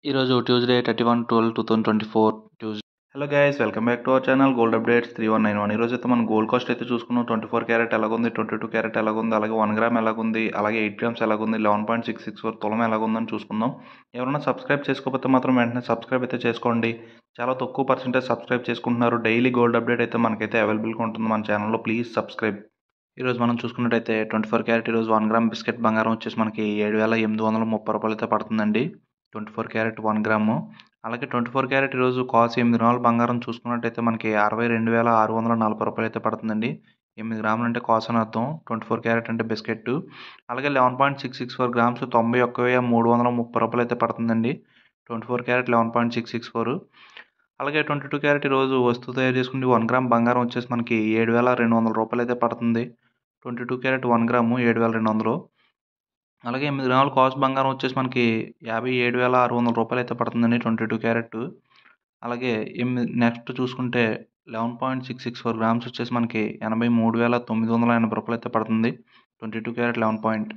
ఈరోజు Tuesday 31/12/2024 Tuesday. Hello guys, welcome back to our channel gold updates 3191. ఈరోజు అయితే మనం గోల్డ్ కాస్ట్ అయితే చూసుకున్నాం. 24 క్యారెట్ ఎలాగుంది, 22 క్యారెట్ ఎలాగుంది, అలాగే 1 గ్రామ్ ఎలాగుంది, అలాగే 8 గ్రామ్స్ ఎలాగుంది, 11.664 తులం ఎలాగుందని చూసుకుందాం. ఎవరైనా సబ్స్క్రైబ్ చేసుకోకపోతే మాత్రం వెంటనే సబ్స్క్రైబ్ అయితే చేసుకోండి. చాలా తక్కువ పర్సెంటేజ్ సబ్స్క్రైబ్ చేసుకుంటున్నారు. డైలీ గోల్డ్ అప్డేట్ అయితే మనకైతే అవైలబుల్గా ఉంటుంది మన ఛానల్లో. Please subscribe. ఈరోజు మనం చూసుకున్నట్టయితే 24 క్యారెట్ ఈరోజు 1 గ్రామ్ బిస్కెట్ బంగారం వచ్చేసి మనకి 7,830 అయితే పడుతుందండి. 24 క్యారెట్ 1 గ్రాము. అలాగే 24 క్యారెట్ ఈరోజు కాసు 8 గ్రాముల బంగారం చూసుకున్నట్టయితే మనకి 62,640 అయితే పడుతుందండి. 8 గ్రాములు అంటే కాసు అని అర్థం. 24 క్యారెట్ అంటే బిస్కెట్. అలాగే 11.664 గ్రామ్స్ 91,330 అయితే పడుతుందండి. 24 క్యారెట్ 11.664. అలాగే 22 క్యారెట్ ఈరోజు వస్తువు తయారు చేసుకుంటే 1 గ్రామ్ బంగారం వచ్చేసి మనకి 7,200 అయితే పడుతుంది. 22 క్యారెట్ 1 గ్రాము 7,200. అలాగే 8 గ్రాముల కాసు బంగారం వచ్చేసి మనకి 57,600 అయితే పడుతుందండి 22 క్యారెట్. అలాగే నెక్స్ట్ చూసుకుంటే 11.664 గ్రామ్స్ వచ్చేసి మనకి 83,980 అయితే పడుతుంది. 22 క్యారెట్ 11 పాయింట్.